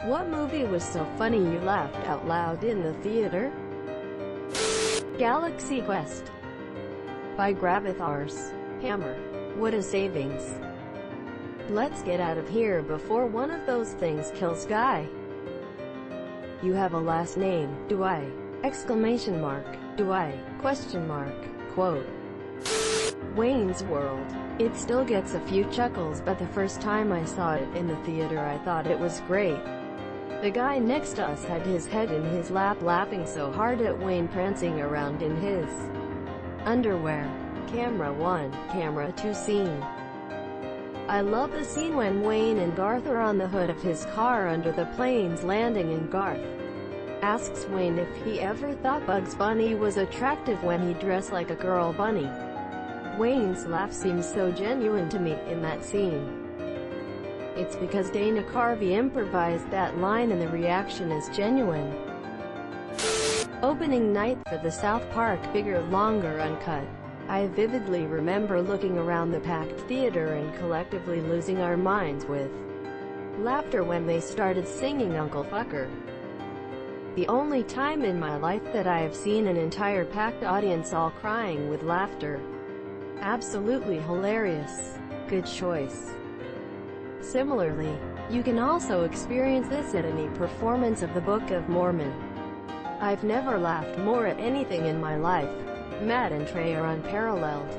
What movie was so funny you laughed out loud in the theater? Galaxy Quest by Gravithar's Hammer. What a savings. Let's get out of here before one of those things kills Guy. You have a last name, do I? Exclamation mark, do I? Question mark, quote. Wayne's World. It still gets a few chuckles, but the first time I saw it in the theater I thought it was great. The guy next to us had his head in his lap laughing so hard at Wayne prancing around in his underwear. Camera 1, Camera 2 scene. I love the scene when Wayne and Garth are on the hood of his car under the plane's landing and Garth asks Wayne if he ever thought Bugs Bunny was attractive when he dressed like a girl bunny. Wayne's laugh seems so genuine to me in that scene. It's because Dana Carvey improvised that line and the reaction is genuine. Opening night for the South Park Bigger Longer Uncut. I vividly remember looking around the packed theater and collectively losing our minds with laughter when they started singing Uncle Fucker. The only time in my life that I have seen an entire packed audience all crying with laughter. Absolutely hilarious. Good choice. Similarly, you can also experience this at any performance of the Book of Mormon. I've never laughed more at anything in my life. Matt and Trey are unparalleled.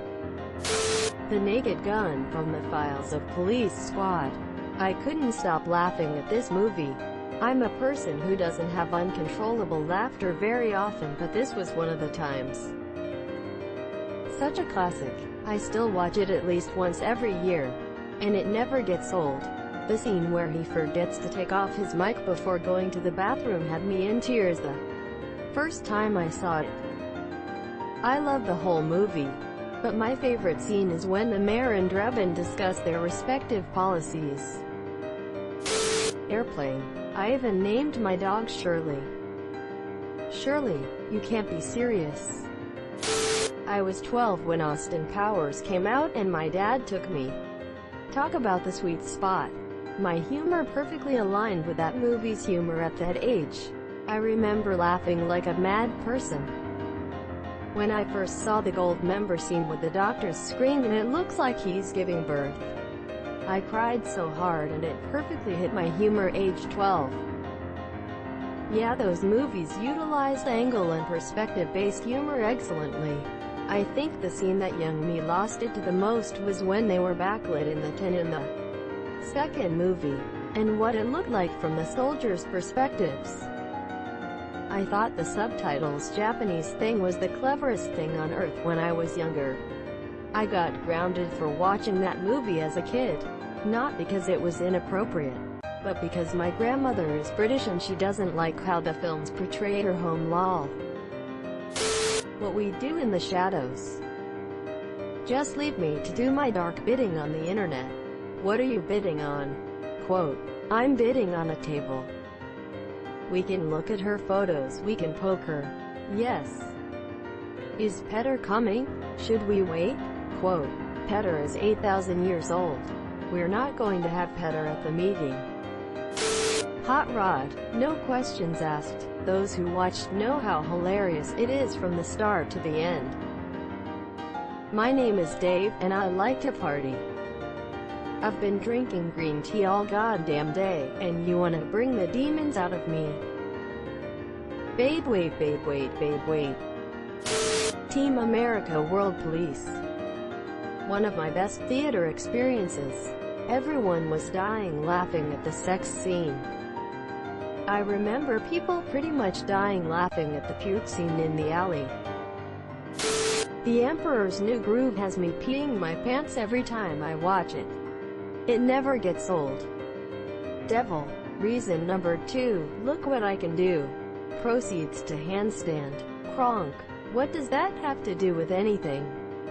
The Naked Gun from the Files of Police Squad. I couldn't stop laughing at this movie. I'm a person who doesn't have uncontrollable laughter very often, but this was one of the times. Such a classic. I still watch it at least once every year. And it never gets old. The scene where he forgets to take off his mic before going to the bathroom had me in tears the first time I saw it. I love the whole movie, but my favorite scene is when the mayor and Jabon discuss their respective policies. Airplane. I even named my dog Shirley. Shirley, you can't be serious. I was 12 when Austin Powers came out and my dad took me. Talk about the sweet spot. My humor perfectly aligned with that movie's humor at that age. I remember laughing like a mad person. When I first saw the gold member scene with the doctor's screen and it looks like he's giving birth, I cried so hard and it perfectly hit my humor age 12. Yeah, those movies utilized angle and perspective-based humor excellently. I think the scene that young me lost it to the most was when they were backlit in the tent in the second movie, and what it looked like from the soldiers' perspectives. I thought the subtitles Japanese thing was the cleverest thing on earth when I was younger. I got grounded for watching that movie as a kid. Not because it was inappropriate, but because my grandmother is British and she doesn't like how the films portray her home lol. What we do in the shadows. Just leave me to do my dark bidding on the internet. What are you bidding on? Quote, I'm bidding on a table. We can look at her photos, we can poke her. Yes. Is Petter coming? Should we wait? Quote, Petter is 8,000 years old. We're not going to have Petter at the meeting. Hot Rod. No questions asked. Those who watched know how hilarious it is from the start to the end. My name is Dave, and I like to party. I've been drinking green tea all goddamn day, and you wanna bring the demons out of me. Babe wait, babe wait, babe wait. Team America World Police. One of my best theater experiences. Everyone was dying laughing at the sex scene. I remember people pretty much dying laughing at the puke scene in the alley. The Emperor's New Groove has me peeing my pants every time I watch it. It never gets old. Devil. Reason number 2, look what I can do. Proceeds to handstand. Kronk. What does that have to do with anything?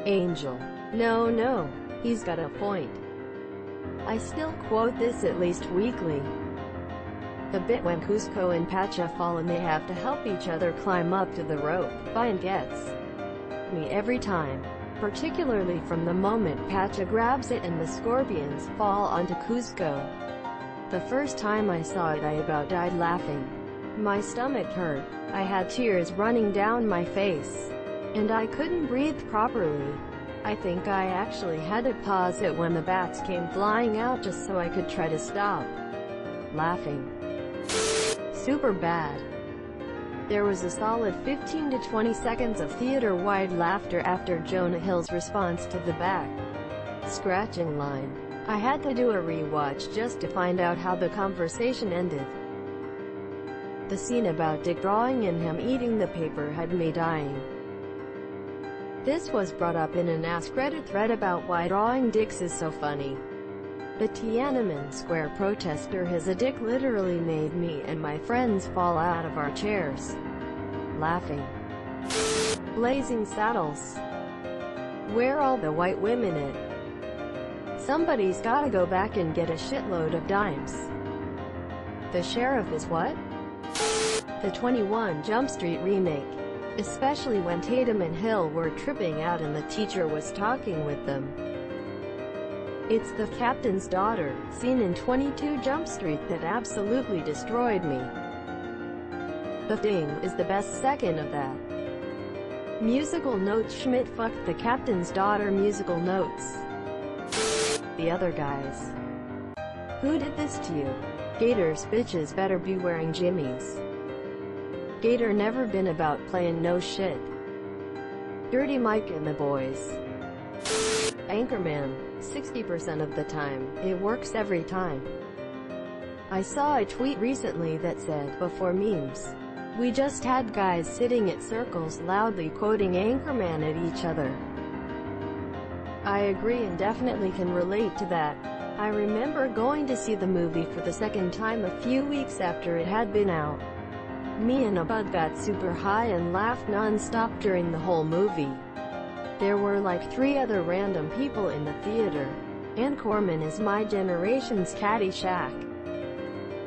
Angel. No, he's got a point. I still quote this at least weekly. The bit when Kuzco and Pacha fall and they have to help each other climb up to the rope, Vine gets me every time. Particularly from the moment Pacha grabs it and the scorpions fall onto Kuzco. The first time I saw it I about died laughing. My stomach hurt, I had tears running down my face, and I couldn't breathe properly. I think I actually had to pause it when the bats came flying out just so I could try to stop laughing. Super bad. There was a solid 15 to 20 seconds of theater-wide laughter after Jonah Hill's response to the back scratching line. I had to do a rewatch just to find out how the conversation ended. The scene about Dick drawing and him eating the paper had me dying. This was brought up in an AskReddit thread about why drawing dicks is so funny. The Tiananmen Square protester has a dick literally made me and my friends fall out of our chairs laughing. Blazing Saddles. Where all the white women at? Somebody's gotta go back and get a shitload of dimes. The sheriff is what? The 21 Jump Street remake. Especially when Tatum and Hill were tripping out and the teacher was talking with them. It's the captain's daughter, seen in 22 Jump Street, that absolutely destroyed me. The Thing is the best second of that. Musical notes. Schmidt fucked the captain's daughter. Musical notes. The other guys. Who did this to you? Gators bitches better be wearing jimmies. Gator never been about playing no shit. Dirty Mike and the boys. Anchorman. 60% of the time, it works every time. I saw a tweet recently that said, before memes, we just had guys sitting at circles loudly quoting Anchorman at each other. I agree and definitely can relate to that. I remember going to see the movie for the second time a few weeks after it had been out. Me and a bud got super high and laughed non-stop during the whole movie. There were like 3 other random people in the theater. Ann Corman is my generation's Caddyshack.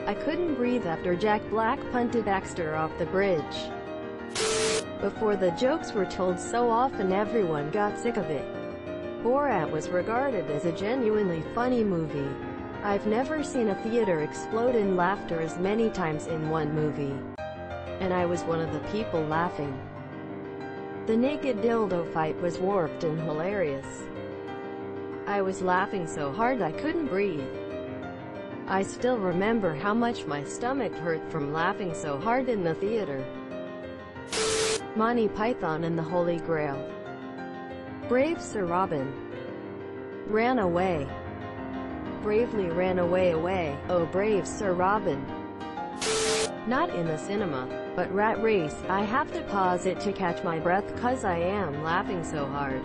I couldn't breathe after Jack Black punted Baxter off the bridge. Before the jokes were told so often everyone got sick of it. Borat was regarded as a genuinely funny movie. I've never seen a theater explode in laughter as many times in one movie. And I was one of the people laughing. The naked dildo fight was warped and hilarious. I was laughing so hard I couldn't breathe. I still remember how much my stomach hurt from laughing so hard in the theater. Monty Python and the Holy Grail. Brave Sir Robin. Ran away. Bravely ran away, oh brave Sir Robin. Not in the cinema, but Rat Race. I have to pause it to catch my breath cause I am laughing so hard.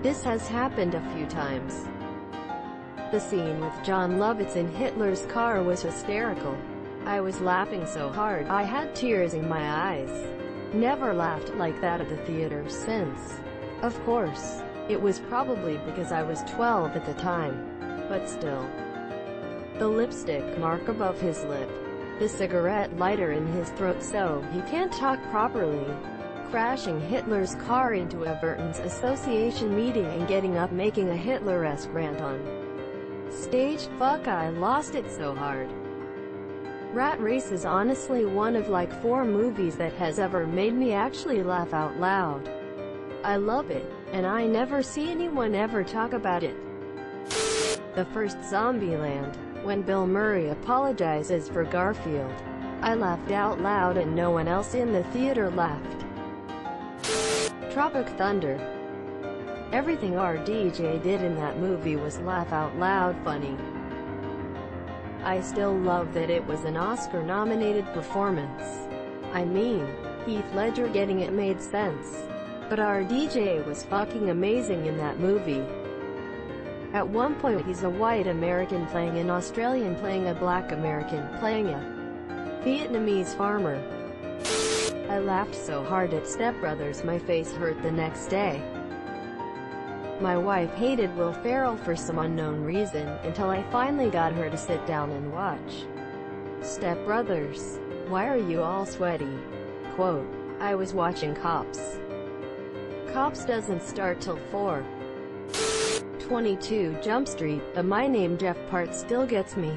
This has happened a few times. The scene with John Lovitz in Hitler's car was hysterical. I was laughing so hard I had tears in my eyes. Never laughed like that at the theater since. Of course, it was probably because I was 12 at the time. But still. The lipstick mark above his lip. The cigarette lighter in his throat so he can't talk properly. Crashing Hitler's car into a Burton's Association meeting and getting up making a Hitler-esque rant on stage. Fuck, I lost it so hard. Rat Race is honestly one of like 4 movies that has ever made me actually laugh out loud. I love it, and I never see anyone ever talk about it. The first Zombieland, when Bill Murray apologizes for Garfield. I laughed out loud and no one else in the theater laughed. Tropic Thunder. Everything RDJ did in that movie was laugh out loud funny. I still love that it was an Oscar-nominated performance. I mean, Heath Ledger getting it made sense. But RDJ was fucking amazing in that movie. At one point he's a white American playing an Australian playing a black American playing a Vietnamese farmer. I laughed so hard at Step Brothers my face hurt the next day. My wife hated Will Ferrell for some unknown reason, until I finally got her to sit down and watch Step Brothers. Why are you all sweaty? Quote, I was watching Cops. Cops doesn't start till 4. 22 Jump Street, the My Name Jeff part still gets me.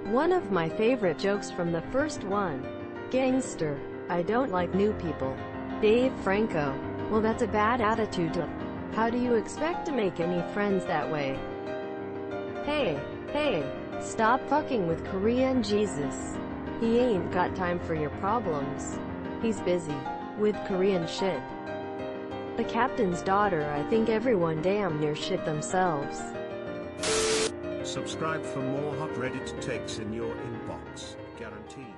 One of my favorite jokes from the first one. Gangster. I don't like new people. Dave Franco. Well, that's a bad attitude to. How do you expect to make any friends that way? Hey, stop fucking with Korean Jesus. He ain't got time for your problems. He's busy with Korean shit. The captain's daughter. I think everyone damn near shit themselves. Subscribe for more hot Reddit takes in your inbox, guaranteed.